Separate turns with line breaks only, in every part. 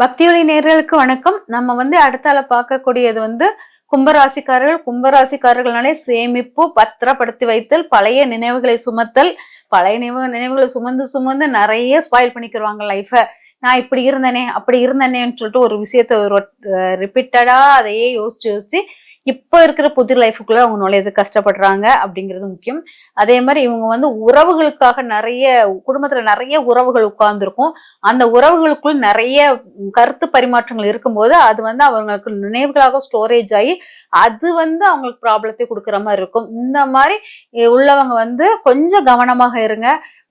பக்தியொலி நேயர்களுக்கு வணக்கம். நம்ம அடுத்தால பார்க்கக்கூடியது கும்பராசிக்காரர்கள். கும்பராசிக்காரர்கள்னாலே சேமிப்பு, பத்திரப்படுத்தி வைத்தல், பழைய நினைவுகளை சுமத்தல். பழைய நினைவுகளை சுமந்து சுமந்து நிறைய ஸ்பாயில் பண்ணிக்கிறாங்க லைஃப. நான் இப்படி இருந்தேனே அப்படி இருந்தேனேன்னு சொல்லிட்டு ஒரு விஷயத்த ரிப்பீட்டடா அதையே யோசிச்சு யோசிச்சு இப்ப இருக்கிற புது லைஃபுக்குள்ள அவங்க நுழையது கஷ்டப்படுறாங்க அப்படிங்கிறது முக்கியம். அதே மாதிரி இவங்க உறவுகளுக்காக நிறைய குடும்பத்துல நிறைய உறவுகள் உட்கார்ந்துருக்கும். அந்த உறவுகளுக்குள் நிறைய கருத்து பரிமாற்றங்கள் இருக்கும்போது அது அவங்களுக்கு நினைவுகளாக ஸ்டோரேஜ் ஆகி அது அவங்களுக்கு ப்ராப்ளத்தை கொடுக்குற மாதிரி இருக்கும். இந்த மாதிரி உள்ளவங்க கொஞ்சம் கவனமாக இருங்க.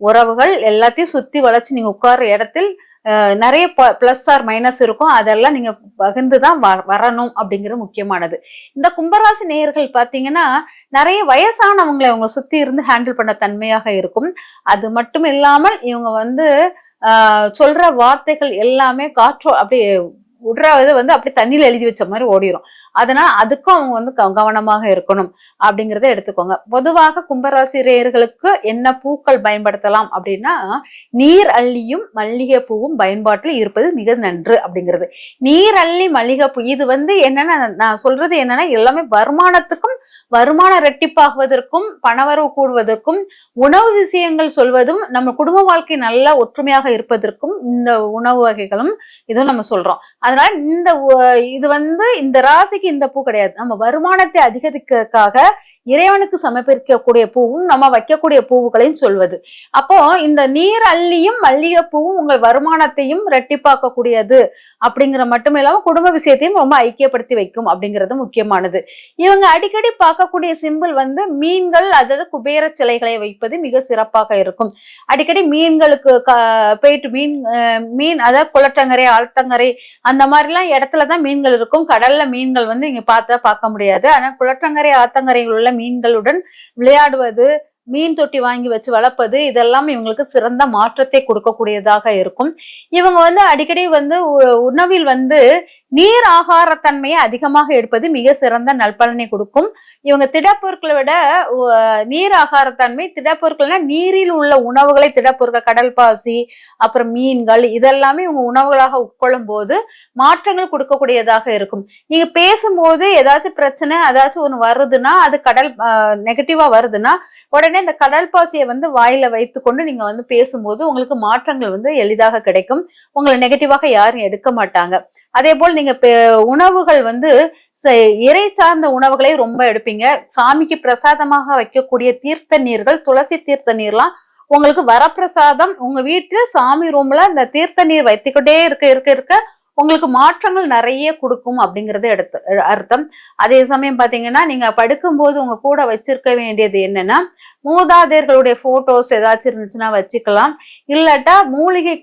உறவுகள் எல்லாத்தையும் சுத்தி வளைச்சு நீங்க உட்கார்ற இடத்தில் நிறைய பிளஸ் ஆர் மைனஸ் இருக்கும். அதெல்லாம் நீங்க பகிர்ந்துதான் வரணும் அப்படிங்கிறது முக்கியமானது. இந்த கும்பராசி நேயர்கள் பாத்தீங்கன்னா நிறைய வயசானவங்களை அவங்க சுத்தி இருந்து ஹேண்டில் பண்ண தன்மையாக இருக்கும். அது மட்டும் இல்லாமல் இவங்க சொல்ற வார்த்தைகள் எல்லாமே காற்றோ அப்படியே விடுறது அப்படி தண்ணியில எழுதி வச்ச மாதிரி ஓடிடும். அதனால அதுக்கும் அவங்க கவனமாக இருக்கணும் அப்படிங்கிறத எடுத்துக்கோங்க. பொதுவாக கும்பராசிரியர்களுக்கு என்ன பூக்கள் பயன்படுத்தலாம் அப்படின்னா, நீர் அள்ளியும் மல்லிகை பூவும் பயன்பாட்டில் இருப்பது மிக நன்று அப்படிங்கிறது. நீர் அள்ளி மல்லிகை பூ இது என்னன்னா, நான் சொல்றது என்னன்னா எல்லாமே வருமானத்துக்கும், வருமான ரெட்டிப்பாகுவதற்கும், பணவரவு கூடுவதற்கும், உணவு விஷயங்கள் சொல்வதும், நம்ம குடும்ப வாழ்க்கை நல்லா ஒற்றுமையாக இருப்பதற்கும் இந்த உணவு வகைகளும் இதுவும் நம்ம சொல்றோம். அதனால இது இந்த ராசிக்கு இந்த பூ கிடையாது. நம்ம வருமானத்தை அதிகரிக்கிறதுக்காக இறைவனுக்கு சமர்ப்பிக்கக்கூடிய பூவும் நம்ம வைக்கக்கூடிய பூவுகளையும் சொல்வது. அப்போ இந்த நீர் அள்ளியும் மல்லிகை பூவும் உங்கள் வருமானத்தையும் ரெட்டிப்பாக்கக்கூடியது அப்படிங்கிற மட்டும் இல்லாம குடும்ப விஷயத்தையும் ரொம்ப ஐக்கியப்படுத்தி வைக்கும் அப்படிங்கிறது முக்கியமானது. இவங்க அடிக்கடி பார்க்கக்கூடிய சிம்பிள் மீன்கள், அதாவது குபேர சிலைகளை வைப்பது மிக சிறப்பாக இருக்கும். அடிக்கடி மீன்களுக்கு போயிட்டு மீன் அதாவது குளத்தங்கரை, ஆழ்த்தங்கரை அந்த மாதிரிலாம் இடத்துலதான் மீன்கள் இருக்கும். கடல்ல மீன்கள் இங்க பார்க்க முடியாது. ஆனா குளத்தங்கரை, ஆத்தங்கரையில் உள்ள மீன்களுடன் விளையாடுவது, மீன் தொட்டி வாங்கி வச்சு வளர்ப்பது இதெல்லாம் இவங்களுக்கு சிறந்த மாற்றத்தை கொடுக்கக்கூடியதாக இருக்கும். இவங்க அடிக்கடி உணவில் நீர் ஆகாரத்தன்மையை அதிகமாக எடுப்பது மிக சிறந்த நல்பலனை கொடுக்கும். இவங்க திடப்பொருட்களை விட நீர் ஆகாரத்தன்மை, திடப்பொருட்கள்னா நீரில் உள்ள உணவுகளை, திடப்பொருட்கள் கடல் பாசி, அப்புறம் மீன்கள் இதெல்லாமே இவங்க உணவுகளாக உட்கொள்ளும் போது மாற்றங்கள் கொடுக்கக்கூடியதாக இருக்கும். நீங்க பேசும்போது ஏதாச்சும் பிரச்சனை ஏதாச்சும் ஒண்ணு வருதுன்னா, அது கடல் நெகட்டிவா வருதுன்னா உடனே இந்த கடல் பாசியை வாயில வைத்துக்கொண்டு நீங்க பேசும்போது உங்களுக்கு மாற்றங்கள் எளிதாக கிடைக்கும். உங்களை நெகட்டிவாக யாரும் எடுக்க மாட்டாங்க. அதே போல் நீங்க உணவுகள் இறை சார்ந்த உணவுகளை ரொம்ப எடுப்பீங்க. சாமிக்கு பிரசாதமாக வைக்கக்கூடிய தீர்த்த நீர்கள், துளசி தீர்த்த நீர்லாம் உங்களுக்கு வரப்பிரசாதம். உங்க வீட்டுல சாமி ரூம்ல இந்த தீர்த்த நீர் வைத்துக்கிட்டே இருக்க உங்களுக்கு மாற்றங்கள் நிறைய கொடுக்கும் அப்படிங்கறது அர்த்தம். அதே சமயம் பாத்தீங்கன்னா, நீங்க படுக்கும்போது உங்க கூட வச்சிருக்க வேண்டியது என்னன்னா, மூதாதையர்களுடைய போட்டோஸ் ஏதாச்சும் இருந்துச்சுன்னா வச்சுக்கலாம். இல்லாட்டா மூலிகை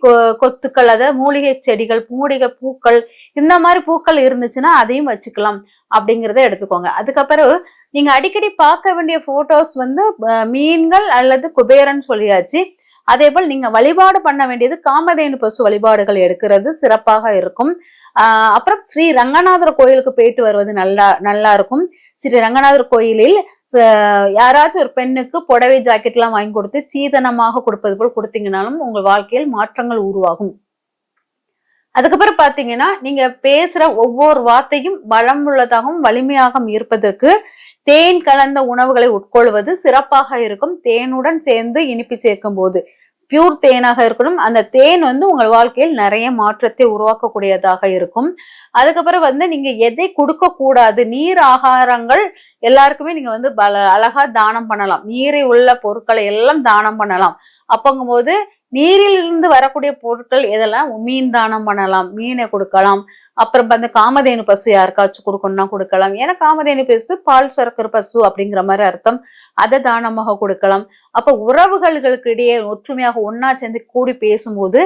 கொத்துக்கள், அதாவது மூலிகை செடிகள், மூலிகை பூக்கள், இந்த மாதிரி பூக்கள் இருந்துச்சுன்னா அதையும் வச்சுக்கலாம் அப்படிங்கிறத எடுத்துக்கோங்க. அதுக்கப்புறம் நீங்க அடிக்கடி பார்க்க வேண்டிய போட்டோஸ் மீன்கள் அல்லது குபேரன் சொல்லியாச்சு. அதே போல் நீங்க வழிபாடு பண்ண வேண்டியது காமதேனு பசு வழிபாடுகள் எடுக்கிறது சிறப்பாக இருக்கும். அப்புறம் ஸ்ரீ ரங்கநாதர் கோயிலுக்கு போயிட்டு வருவது நல்லா இருக்கும். ஸ்ரீ ரங்கநாதர் கோயிலில் யாராச்சும் ஒரு பெண்ணுக்கு புடவை ஜாக்கெட் எல்லாம் வாங்கி கொடுத்து சீதனமாக கொடுப்பது போல் கொடுத்தீங்கன்னாலும் உங்கள் வாழ்க்கையில் மாற்றங்கள் உருவாகும். அதுக்கப்புறம் பாத்தீங்கன்னா, நீங்க பேசுற ஒவ்வொரு வார்த்தையும் பலம் உள்ளதாகவும் வலிமையாகவும் இருப்பதற்கு தேன் கலந்த உணவுகளை உட்கொள்வது சிறப்பாக இருக்கும். தேனுடன் சேர்ந்து இனிப்பு சேர்க்கும் போது பியூர் தேனாக இருக்கணும். அந்த தேன் உங்கள் வாழ்க்கையில் நிறைய மாற்றத்தை உருவாக்கக்கூடியதாக இருக்கும். அதுக்கப்புறம் நீங்க எதை கொடுக்க கூடாது, நீர் ஆகாரங்கள் எல்லாருக்குமே நீங்க அழகா தானம் பண்ணலாம். நீரை உள்ள பொருட்களை எல்லாம் தானம் பண்ணலாம். அப்பங்கும் போது நீரிலிருந்து வரக்கூடிய பொருட்கள் எதெல்லாம் மீன் தானம் பண்ணலாம், மீனை கொடுக்கலாம். அப்புறம் காமதேனு பசு யாருக்காச்சும் கொடுக்கணும்னா கொடுக்கலாம். ஏன்னா காமதேனு பசு பால் சுரக்கிற பசு அப்படிங்கிற மாதிரி அர்த்தம். அதை தானமாக கொடுக்கலாம். அப்ப உறவுகளுக்கு இடையே ஒற்றுமையாக ஒன்னா சேர்ந்து கூடி பேசும்போது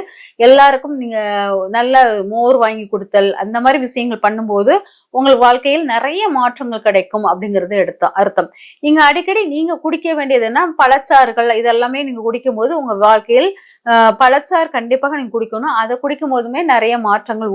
எல்லாருக்கும் நீங்க நல்ல மோர் வாங்கி கொடுத்தல் அந்த மாதிரி விஷயங்கள் பண்ணும்போது உங்கள் வாழ்க்கையில் நிறைய மாற்றங்கள் கிடைக்கும் அப்படிங்கிறது அர்த்தம். நீங்க அடிக்கடி நீங்க குடிக்க வேண்டியதுன்னா பழச்சாறுகள் இதெல்லாமே நீங்க குடிக்கும் போது உங்க வாழ்க்கையில் பழச்சாறு கண்டிப்பாக நீங்க குடிக்கணும். அதை குடிக்கும் போதுமே நிறைய மாற்றங்கள்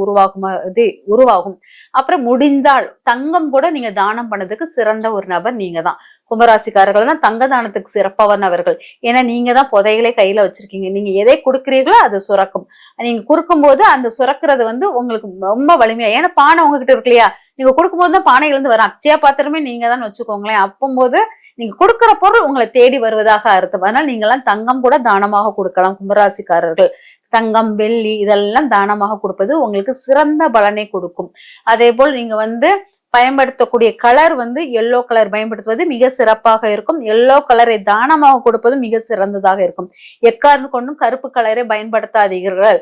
உருவாகும். அப்புறம் முடிந்தால் தங்கம் கூட நீங்க தானம் பண்ணதுக்கு சிறந்த ஒரு நபர் நீங்க தான். கும்பராசிக்காரர்கள் தான் தங்க தானத்துக்கு சிறப்பானவர்கள். ஏன்னா நீங்க தான் புதையலை கையில வச்சிருக்கீங்க. நீங்க எதை கொடுக்குறீங்களோ அது சுரக்கும். நீங்க கொடுக்கும் போது அந்த சுரக்கிறது வந்து உங்களுக்கு ரொம்ப வலிமையா, ஏன்னா பானை உங்ககிட்ட இருக்கு இல்லையா, நீங்க கொடுக்கும்போது தான் பானைகள் இருந்து வரும். அக்ஷயா பாத்திரமே நீங்க தான் வச்சுக்கோங்களேன். அப்போது நீங்க கொடுக்கிற பொருள் உங்களை தேடி வருவதாக அர்த்தம். அதனால நீங்க எல்லாம் தங்கம் கூட தானமாக கொடுக்கலாம். கும்பராசிக்காரர்கள் தங்கம், வெள்ளி இதெல்லாம் தானமாக கொடுப்பது உங்களுக்கு சிறந்த பலனை கொடுக்கும். அதே போல் நீங்க வந்து பயன்படுத்தக்கூடிய கலர் வந்து எல்லோ கலர் பயன்படுத்துவது மிக சிறப்பாக இருக்கும். எல்லோ கலரை தானமாக கொடுப்பது மிக சிறந்ததாக இருக்கும். எக்காரணம் கொண்டும் கருப்பு கலரை பயன்படுத்தாதீர்கள்,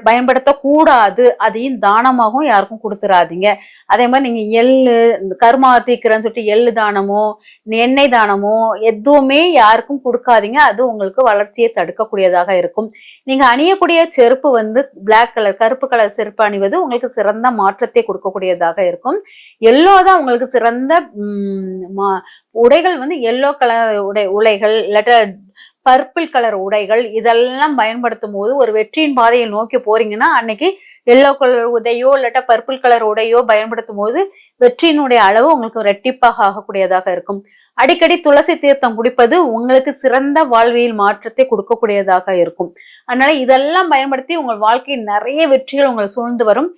பயன்படுத்தக்கூடாது. அதையும் தானமாகவும் யாருக்கும் கொடுத்துடாதீங்க. அதே மாதிரி நீங்க எள்ளு, கருமா தீக்கிறன்னு சொல்லிட்டு எள்ளு தானமோ எண்ணெய் தானமோ எதுவுமே யாருக்கும் கொடுக்காதீங்க. அது உங்களுக்கு வளர்ச்சியை தடுக்கக்கூடியதாக இருக்கும். நீங்க அணியக்கூடிய செருப்பு வந்து பிளாக் கலர், கருப்பு கலர் செருப்பு அணிவது உங்களுக்கு சிறந்த மாற்றத்தை கொடுக்கக்கூடியதாக இருக்கும். எல்லோ தான் உங்களுக்கு சிறந்த உடைகள் வந்து எல்லோ கலர் உடைகள் இல்லாட்ட பர்பிள் கலர் உடைகள் இதெல்லாம் பயன்படுத்தும் போது ஒரு வெற்றியின் பாதையை நோக்கி போறீங்கன்னா அன்னைக்கு எல்லோ கலர் உடையோ இல்லாட்ட பர்பிள் கலர் உடையோ பயன்படுத்தும் போது வெற்றியினுடைய அளவு உங்களுக்கு ரெட்டிப்பாக ஆகக்கூடியதாக இருக்கும். அடிக்கடி துளசி தீர்த்தம் குடிப்பது உங்களுக்கு சிறந்த வாழ்வியல் மாற்றத்தை கொடுக்கக்கூடியதாக இருக்கும். அதனால இதெல்லாம் பயன்படுத்தி உங்கள் வாழ்க்கையில் நிறைய வெற்றிகள் உங்களை சூழ்ந்து வரும்.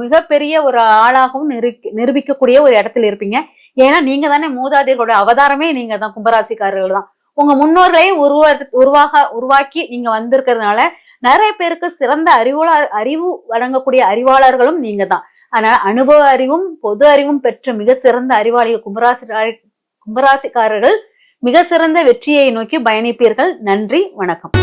மிகப்பெரிய ஒரு ஆளாகவும் நிரூபிக்கக்கூடிய ஒரு இடத்துல இருப்பீங்க. ஏன்னா நீங்க தானே மூதாதையர்களுடைய அவதாரமே நீங்க தான், கும்பராசிக்காரர்கள் தான். உங்க முன்னோர்களை உருவாக்கி நீங்க வந்திருக்கிறதுனால நிறைய பேருக்கு சிறந்த அறிவு வழங்கக்கூடிய அறிவாளர்களும் நீங்க தான். அதனால அனுபவ அறிவும் பொது அறிவும் பெற்ற மிக சிறந்த அறிவாளிகள் கும்பராசிக்காரர்கள் மிக சிறந்த வெற்றியை நோக்கி பயணிப்பீர்கள். நன்றி, வணக்கம்.